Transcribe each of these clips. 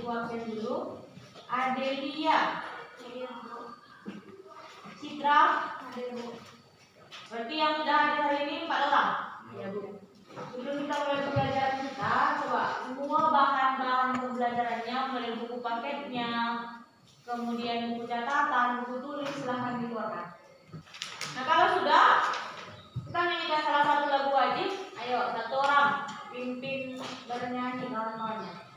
Ibu absen dulu. Adelia. Citra. Berarti yang sudah hadir hari ini 4 orang. Ya, Bu. Sebelum kita mulai pembelajaran kita, coba semua bahan-bahan pembelajarannya, mulai buku paketnya, kemudian buku catatan, buku tulis, silahkan dikeluarkan. Nah, kalau sudah, kita nyanyikan salah satu lagu wajib. Ayo, satu orang pimpin bernyanyi kawan-kawannya.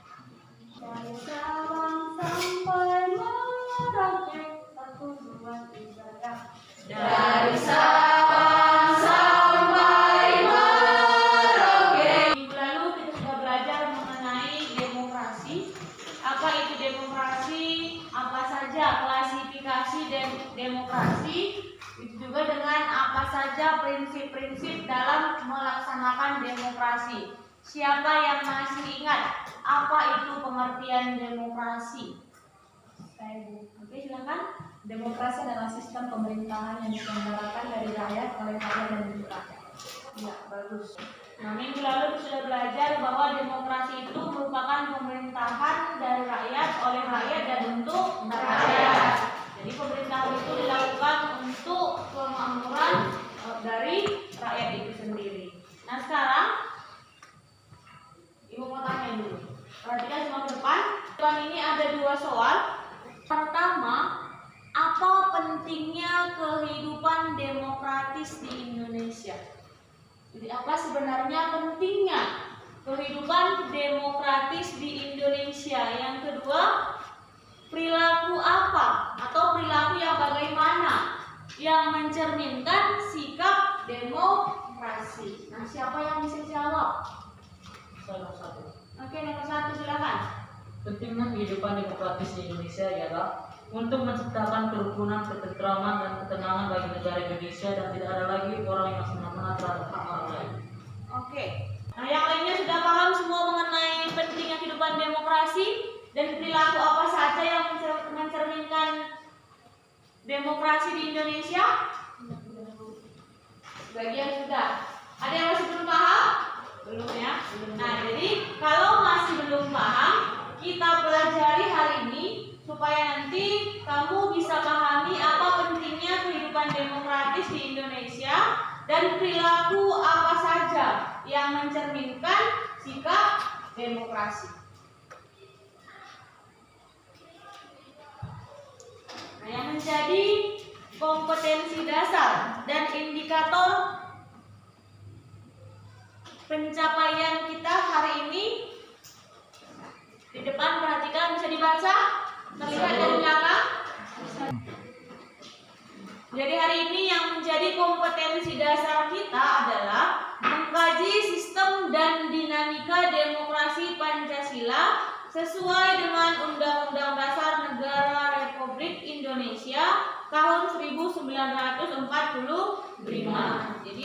Dari Sabang sampai Merauke, 1, 2, 3, ya. Dari Sabang sampai Merauke. Minggu lalu kita sudah belajar mengenai demokrasi. Apa itu demokrasi? Apa saja klasifikasi demokrasi? Itu juga dengan apa saja prinsip-prinsip dalam melaksanakan demokrasi. Siapa yang masih ingat apa itu pengertian demokrasi? Oke, silakan. Demokrasi adalah sistem pemerintahan yang diselenggarakan dari rakyat, oleh rakyat dan untuk rakyat. Ya, bagus. Nah, minggu lalu kita sudah belajar bahwa demokrasi itu merupakan pemerintahan dari rakyat, oleh rakyat dan untuk rakyat. Jadi pemerintahan itu dilakukan untuk kemakmuran dari rakyat itu sendiri. Nah, sekarang Ibu mau tanya dulu. Perhatikan semua ke depan. Depan ini ada 2 soal. Pertama, apa pentingnya kehidupan demokratis di Indonesia? Jadi apa sebenarnya pentingnya kehidupan demokratis di Indonesia? Yang kedua, perilaku apa atau perilaku yang bagaimana yang mencerminkan sikap demokrasi? Nah, siapa yang bisa jawab? Salah satu. Oke, nomor 1 silakan. Pentingnya kehidupan demokratis di Indonesia ialah untuk menciptakan kerukunan, ketentraman, dan ketenangan bagi negara Indonesia dan tidak ada lagi orang yang semena-mena terhadap hak orang lain. Oke. Nah, yang lainnya sudah paham semua mengenai pentingnya kehidupan demokrasi dan perilaku apa saja yang mencerminkan demokrasi di Indonesia? Sebagian sudah. Ada yang masih belum paham? Belum ya? Nah, jadi kalau masih belum paham, kita pelajari hari ini supaya nanti kamu bisa pahami apa pentingnya kehidupan demokratis di Indonesia dan perilaku apa saja yang mencerminkan sikap demokrasi. Nah, yang menjadi kompetensi dasar dan indikator pencapaian kita hari ini di depan, perhatikan, bisa dibaca, terlihat dari belakang. Jadi hari ini yang menjadi kompetensi dasar kita adalah mengkaji sistem dan dinamika demokrasi Pancasila sesuai dengan Undang-Undang Dasar Negara Republik Indonesia tahun 1945. Jadi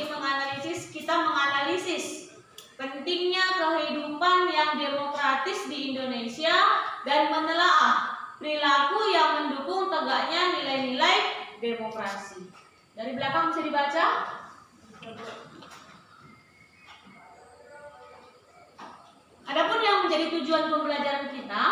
kita menganalisis pentingnya kehidupan yang demokratis di Indonesia dan menelaah perilaku yang mendukung tegaknya nilai-nilai demokrasi. Dari belakang bisa dibaca. Adapun yang menjadi tujuan pembelajaran kita,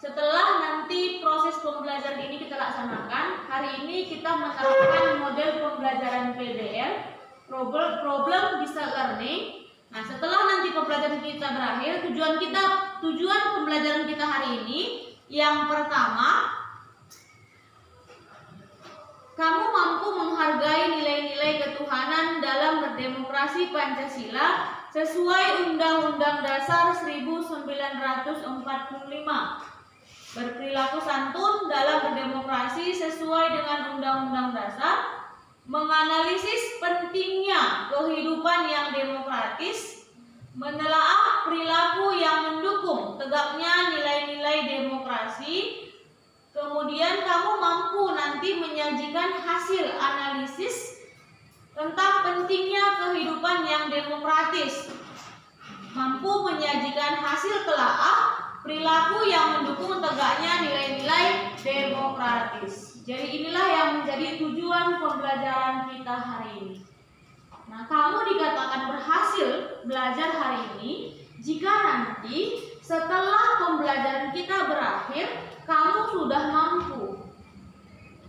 setelah nanti proses pembelajaran ini kita laksanakan, hari ini kita menerapkan model pembelajaran PBL, problem bisa learning. Nah, setelah nanti pembelajaran kita berakhir, tujuan pembelajaran kita hari ini yang pertama, kamu mampu menghargai nilai-nilai ketuhanan dalam berdemokrasi Pancasila sesuai Undang-Undang Dasar 1945. Berperilaku santun dalam berdemokrasi sesuai dengan Undang-Undang Dasar, menganalisis pentingnya kehidupan yang demokratis, menelaah perilaku yang mendukung tegaknya nilai-nilai demokrasi. Kemudian kamu mampu nanti menyajikan hasil analisis tentang pentingnya kehidupan yang demokratis, mampu menyajikan hasil telaah perilaku yang mendukung tegaknya nilai-nilai demokratis. Jadi inilah yang menjadi tujuan pembelajaran kita hari ini. Nah, kamu dikatakan berhasil belajar hari ini jika nanti setelah pembelajaran kita berakhir, kamu sudah mampu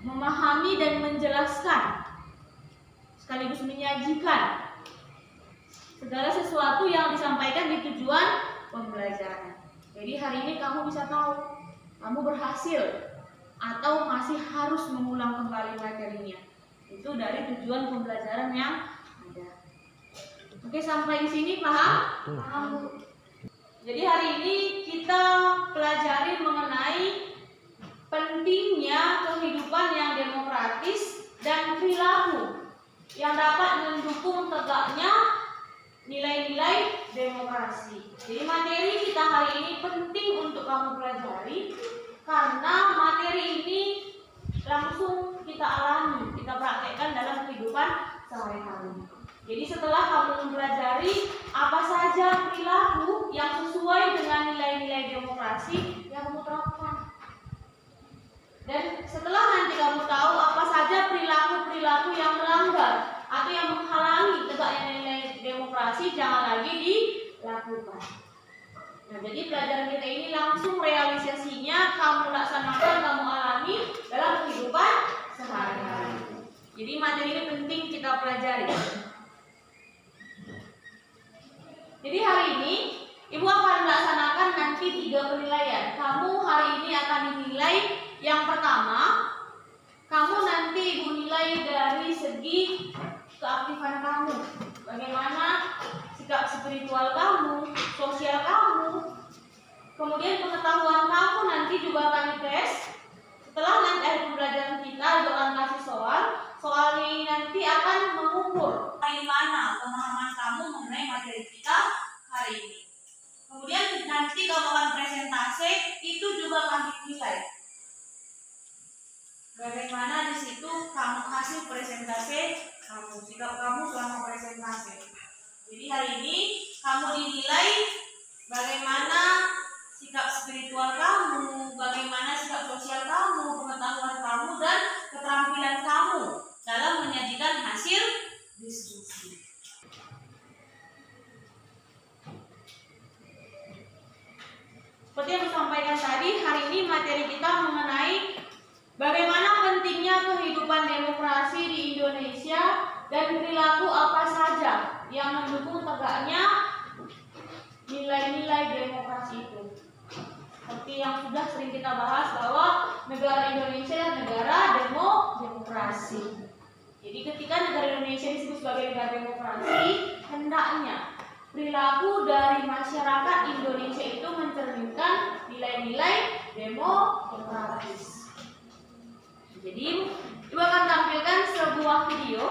memahami dan menjelaskan sekaligus menyajikan segala sesuatu yang disampaikan di tujuan pembelajaran. Jadi hari ini kamu bisa tahu kamu berhasil atau masih harus mengulang kembali materinya. Itu dari tujuan pembelajaran yang ada. Oke, sampai di sini paham? Paham. Jadi hari ini kita pelajari mengenai pentingnya kehidupan yang demokratis dan perilaku yang dapat mendukung tegaknya nilai-nilai demokrasi. Jadi materi kita hari ini penting untuk kamu pelajari karena materi ini langsung kita alami, kita praktekkan dalam kehidupan sehari-hari. Jadi setelah kamu mempelajari apa saja perilaku yang sesuai dengan nilai-nilai demokrasi yang kamu terapkan. Dan setelah nanti kamu tahu apa saja perilaku-perilaku yang melanggar atau yang menghalangi tegaknya nilai demokrasi, jangan lagi dilakukan. Nah, jadi pelajaran kita ini langsung realisasinya kamu laksanakan, kamu alami dalam kehidupan sehari-hari. Jadi materi ini penting kita pelajari. Jadi hari ini Ibu akan melaksanakan nanti 3 penilaian. Kamu hari ini akan dinilai yang pertama, kamu nanti Ibu nilai dari segi keaktifan kamu. Bagaimana sikap spiritual kamu, sosial kamu, kemudian pengetahuan kamu nanti juga akan dites. Setelah nanti akhir pembelajaran kita juga akan kasih soal. Soal ini nanti akan mengukur bagaimana pemahaman kamu mengenai materi kita hari ini. Kemudian nanti kamu akan presentasi, itu juga akan dinilai. Bagaimana di situ kamu hasil presentasi kamu, sikap kamu selama presentasi. Jadi hari ini kamu dinilai bagaimana sikap spiritual kamu, bagaimana sikap sosial kamu, pengetahuan kamu, dan keterampilan kamu dalam menyajikan hasil diskusi. Seperti yang disampaikan tadi, hari ini materi kita mengenai bagaimana pentingnya kehidupan demokrasi di Indonesia dan perilaku apa saja yang mendukung tegaknya nilai-nilai demokrasi itu. Seperti yang sudah sering kita bahas bahwa negara Indonesia adalah negara demokrasi. Jadi ketika negara Indonesia disebut sebagai negara demokrasi, hendaknya perilaku dari masyarakat Indonesia itu mencerminkan nilai-nilai demokratis. Jadi, Ibu akan tampilkan sebuah video.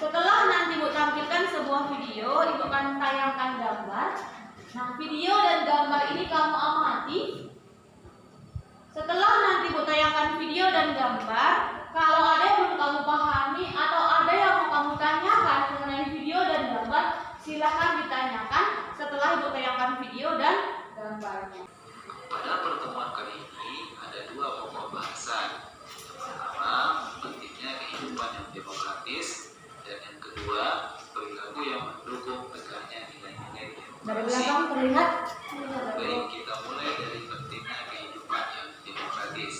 Setelah nanti Ibu tampilkan sebuah video, Ibu akan tayangkan gambar. Nah, video dan gambar ini kamu amati. Setelah nanti Ibu tayangkan video dan gambar, kalau ada yang belum kamu pahami atau ada yang mau kamu tanyakan mengenai video dan gambar, silahkan ditanyakan setelah Ibu tayangkan video dan gambarnya. Pada pertemuan kali ini ada 2 pokok bahasan. Pertama, pentingnya kehidupan yang demokratis, dan yang kedua, perilaku yang mendukung tegaknya nilai-nilai Dari demokrasi. belakang terlihat. Baik, kita mulai dari pentingnya kehidupan yang demokratis.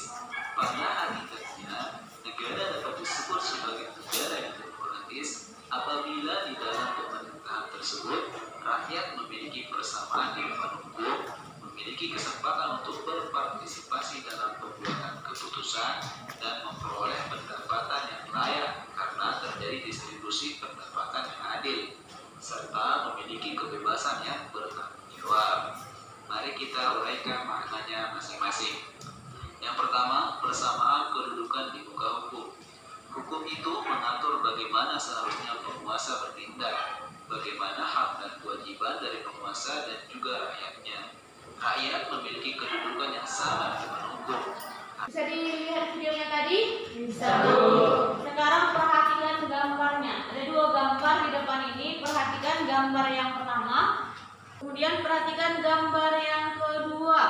Pada hakikatnya, negara dapat disebut sebagai negara yang demokratis apabila di dalam pemerintahan tersebut rakyat memiliki persamaan di depan hukum, memiliki kesempatan untuk berpartisipasi dalam pembuatan keputusan dan memperoleh pendapatan yang layak karena terjadi distribusi pendapatan yang adil, serta memiliki kebebasan yang bertanggung jawab. Mari kita uraikan maknanya masing-masing. Yang pertama, persamaan kedudukan di muka hukum. Hukum itu mengatur bagaimana seharusnya penguasa bertindak, bagaimana hak dan kewajiban dari penguasa dan juga rakyatnya. Rakyat memiliki kedudukan yang sama di depan hukum. Bisa dilihat videonya tadi? Bisa. Sekarang perhatikan gambarnya. Ada 2 gambar di depan ini. Perhatikan gambar yang pertama, kemudian perhatikan gambar yang kedua.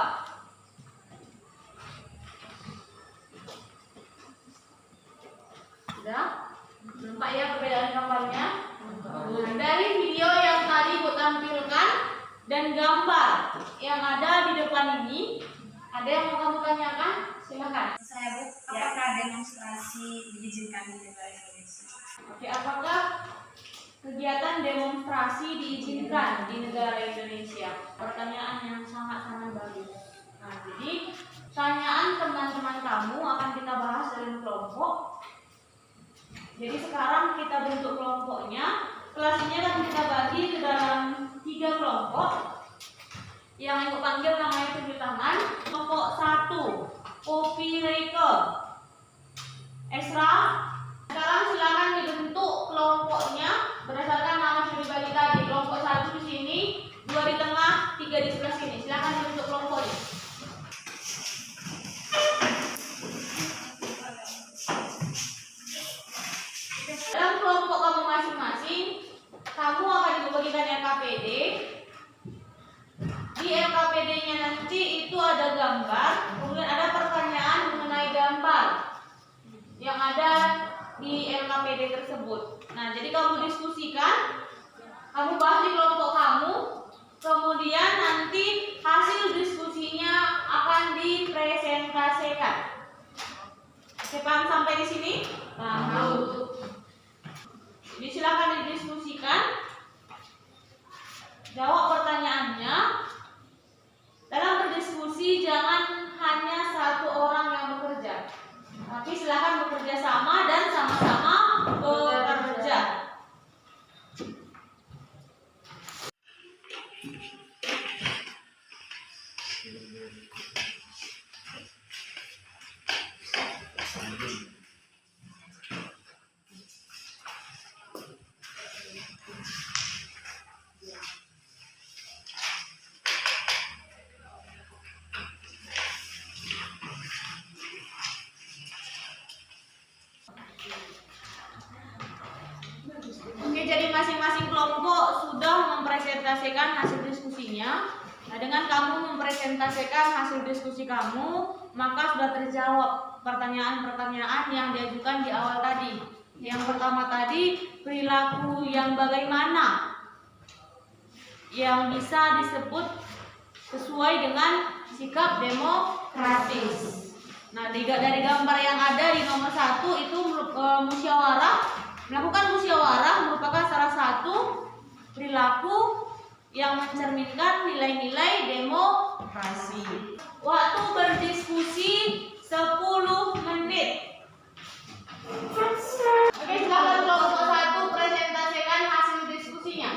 Sudah? Nampak ya perbedaan gambarnya? Nah, dari video yang tadi Bu tampilkan dan gambar yang ada di depan ini. Ada yang mau kamu tanyakan? Silakan. Saya Bu, apakah demonstrasi diizinkan di negara Indonesia? Oke, apakah kegiatan demonstrasi diizinkan di negara Indonesia? Pertanyaan yang sangat-sangat bagus. Nah, jadi pertanyaan teman-teman kamu akan kita bahas dalam kelompok. Jadi sekarang kita bentuk kelompoknya. Kelas ini akan kita bagi ke dalam 3 kelompok. Yang ikut panggil namanya tunjuk tangan. Kelompok 1, Poppy Reike. Esra, sekarang silakan dibentuk kelompoknya berdasarkan nama yang dibagi tadi. Kelompok 1 di sini, 2 di tengah, 3 di sebelah sini. Silakan dibentuk kelompoknya. Dalam kelompok kamu masing-masing, kamu akan dibagikan LKPD. Di LKPD-nya nanti itu ada gambar, kemudian ada pertanyaan mengenai gambar yang ada di LKPD tersebut. Nah, jadi kamu diskusikan, kamu bahas di kelompok kamu, kemudian nanti hasil diskusinya akan dipresentasikan. Oke, paham sampai di sini? Paham. Jadi silakan didiskusikan. Jawab pertanyaannya. Dalam berdiskusi jangan hanya satu orang yang bekerja, tapi silakan bekerja sama dan sama-sama bekerja. Oke, jadi masing-masing kelompok sudah mempresentasikan hasil diskusinya. Nah, dengan kamu mempresentasikan hasil diskusi kamu, maka sudah terjawab pertanyaan-pertanyaan yang diajukan di awal tadi. Yang pertama tadi, perilaku yang bagaimana yang bisa disebut sesuai dengan sikap demokratis. Nah, dari gambar yang ada di nomor 1 itu musyawarah. Melakukan musyawarah merupakan salah satu perilaku yang mencerminkan nilai-nilai demokrasi. Waktu berdiskusi 10 menit. Oke, silakan kelompok 1 presentasikan hasil diskusinya.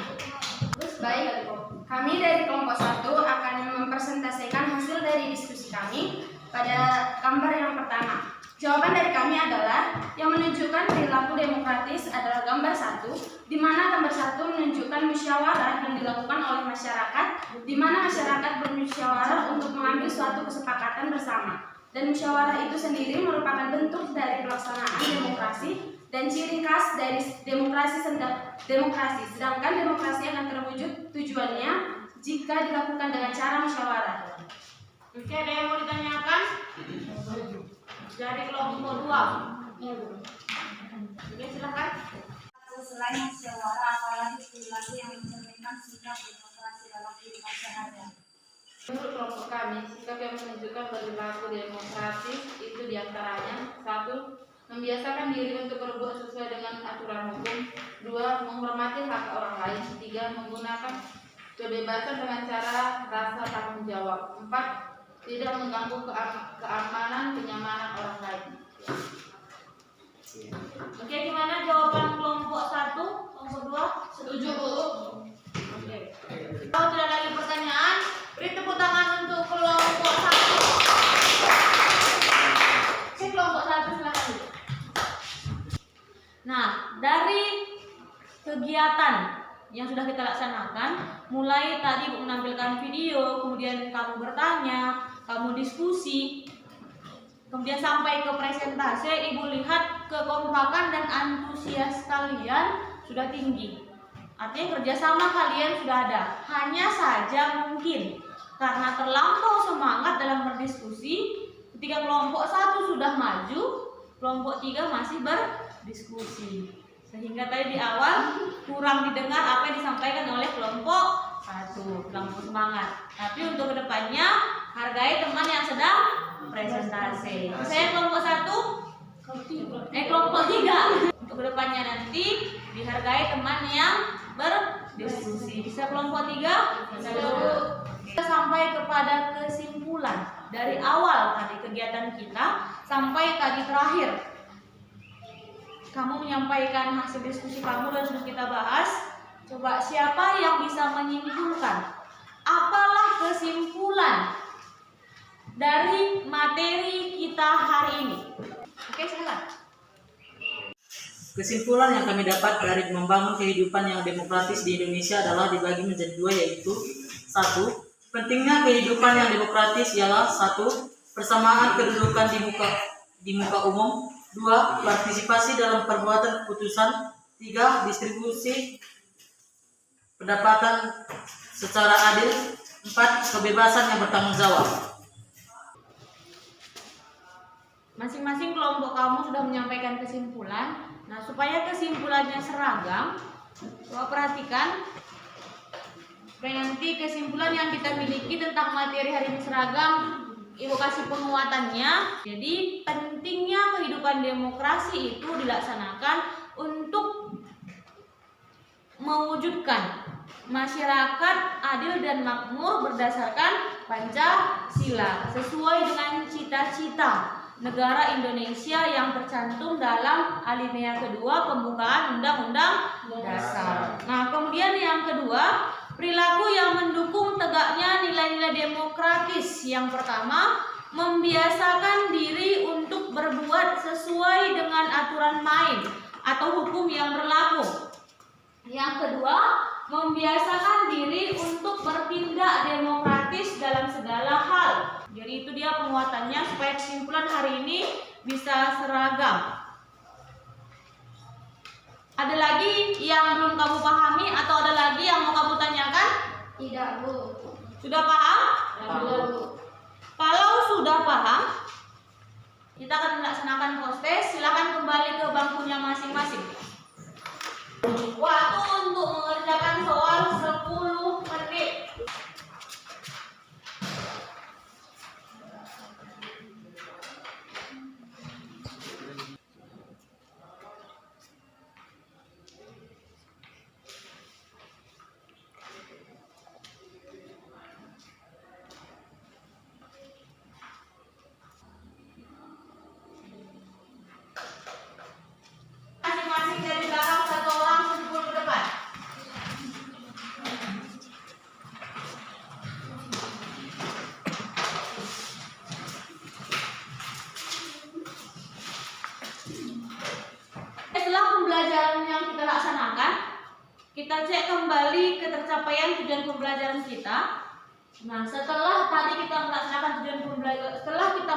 Baik, kami dari kelompok 1 akan mempresentasikan hasil dari diskusi kami pada gambar yang pertama. Jawaban dari kami adalah yang menunjukkan perilaku demokratis adalah gambar 1, di mana gambar 1 menunjukkan musyawarah yang dilakukan oleh masyarakat, di mana masyarakat bermusyawarah untuk mengambil suatu kesepakatan bersama. Dan musyawarah itu sendiri merupakan bentuk dari pelaksanaan demokrasi dan ciri khas dari demokrasi. Sedangkan demokrasi akan terwujud tujuannya jika dilakukan dengan cara musyawarah. Oke, ada yang mau ditanyakan? Dari kelompok 2. Oke, silakan. Selain musyawarah, apalagi perilaku yang mencerminkan sikap demokrasi dalam kehidupan sehari-hari? Menurut kelompok kami, sikap yang menunjukkan perilaku demokratis itu diantaranya 1. Membiasakan diri untuk berbuat sesuai dengan aturan hukum. 2. Menghormati hak orang lain. 3. Menggunakan kebebasan dengan cara rasa tanggung jawab. 4. Tidak mengganggu keamanan kenyamanan orang lain. Oke, gimana jawaban kelompok 1, kelompok 2? Setuju, Bu. Oke. Kalau tidak lagi pertanyaan, beri tepuk tangan untuk kelompok 1. Oke, kelompok 1 silakan. Nah, dari kegiatan yang sudah kita laksanakan, mulai tadi Ibu menampilkan video, kemudian kamu bertanya, kamu diskusi, kemudian sampai ke presentasi, Ibu lihat kekompakan dan antusias kalian sudah tinggi. Artinya kerjasama kalian sudah ada. Hanya saja mungkin karena terlampau semangat dalam berdiskusi, ketika kelompok 1 sudah maju, kelompok 3 masih berdiskusi. Sehingga tadi di awal kurang didengar apa yang disampaikan oleh kelompok 1. Kelompok semangat. Tapi untuk kedepannya hargai teman yang sedang presentasi. Saya kelompok 1, kelompok 3. Untuk kedepannya nanti dihargai teman yang berdiskusi. Bisa kelompok 3? Kita sampai kepada kesimpulan dari awal tadi kegiatan kita sampai tadi terakhir. Kamu menyampaikan hasil diskusi kamu dan sudah kita bahas. Coba siapa yang bisa menyimpulkan? Apalah kesimpulan dari materi kita hari ini? Oke, silakan. Kesimpulan yang kami dapat dari membangun kehidupan yang demokratis di Indonesia adalah dibagi menjadi 2, yaitu 1. Pentingnya kehidupan yang demokratis ialah 1. Persamaan kedudukan di muka umum, 2. Partisipasi dalam perbuatan keputusan, 3. Distribusi pendapatan secara adil, 4. Kebebasan yang bertanggung jawab. Masing-masing kelompok kamu sudah menyampaikan kesimpulan. Nah, supaya kesimpulannya seragam, coba perhatikan supaya nanti kesimpulan yang kita miliki tentang materi hari ini seragam, Ibu kasih penguatannya. Jadi pentingnya kehidupan demokrasi itu dilaksanakan untuk mewujudkan masyarakat adil dan makmur berdasarkan Pancasila sesuai dengan cita-cita negara Indonesia yang tercantum dalam alinea kedua pembukaan Undang-Undang Dasar. Nah, kemudian yang kedua, perilaku yang mendukung tegaknya nilai-nilai demokratis. Yang pertama, membiasakan diri untuk berbuat sesuai dengan aturan main atau hukum yang berlaku. Yang kedua, membiasakan diri untuk bertindak demokratis dalam segala hal. Jadi itu dia penguatannya supaya kesimpulan hari ini bisa seragam. Ada lagi yang belum kamu pahami atau ada lagi yang mau kamu tanyakan? Tidak, Bu. Sudah paham? Sudah, Bu. Kalau sudah paham, kita akan melaksanakan post-test. Silakan kembali ke bangkunya masing-masing. Waktu untuk mengerjakan soal 10 menit. Masing-masing dari belakang satu orang kumpul ke depan. Setelah pembelajaran yang kita laksanakan, kita cek kembali ketercapaian tujuan pembelajaran kita. Nah, setelah kita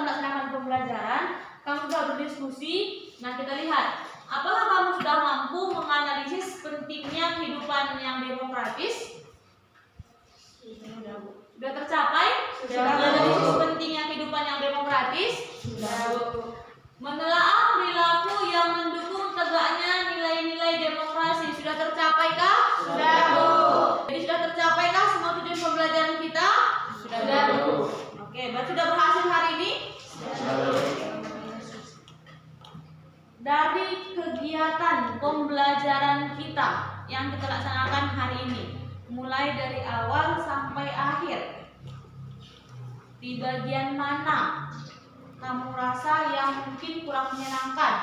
melaksanakan pembelajaran, kamu sudah berdiskusi. Nah, kita lihat apakah kamu sudah mampu menganalisis pentingnya kehidupan yang demokratis? Sudah tercapai? Sudah menganalisis pentingnya kehidupan yang demokratis? Sudah. Menelaah perilaku yang mendukung tegaknya nilai-nilai demokrasi. Sudah tercapaikah? Sudah, Bu. Jadi sudah tercapaikah semua tujuan pembelajaran kita? Sudah, Bu. Oke, berarti sudah berhasil hari ini? Dari kegiatan pembelajaran kita yang kita laksanakan hari ini, mulai dari awal sampai akhir, di bagian mana kamu rasa yang mungkin kurang menyenangkan,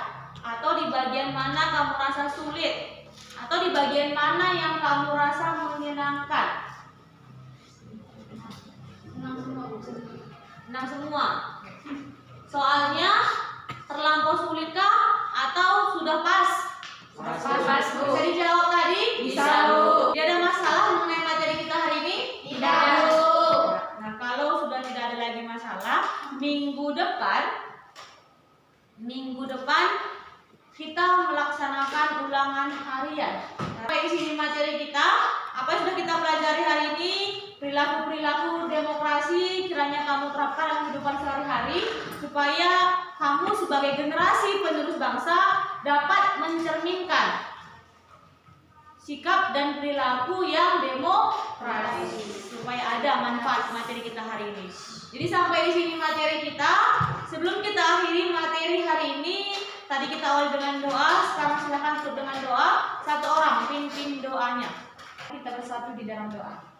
atau di bagian mana kamu rasa sulit, atau di bagian mana yang kamu rasa menyenangkan? Senang semua. Soalnya terlampau sulitkah atau sudah pas? Pas, Bu. Bisa dijawab tadi? Bisa, Bu. Tidak ada masalah mengenai materi kita hari ini? Tidak, Bu. Nah, kalau sudah tidak ada lagi masalah, minggu depan kita melaksanakan ulangan harian. Sampai di sini materi kita. Apa yang sudah kita pelajari hari ini? Perilaku-perilaku demokrasi kiranya kamu terapkan dalam kehidupan sehari-hari supaya kamu sebagai generasi penerus bangsa dapat mencerminkan sikap dan perilaku yang demokratis supaya ada manfaat materi kita hari ini. Jadi sampai di sini materi kita. Sebelum kita akhiri materi hari ini, tadi kita awali dengan doa. Sekarang silakan tutup dengan doa. Satu orang pimpin doanya. Kita bersatu di dalam doa.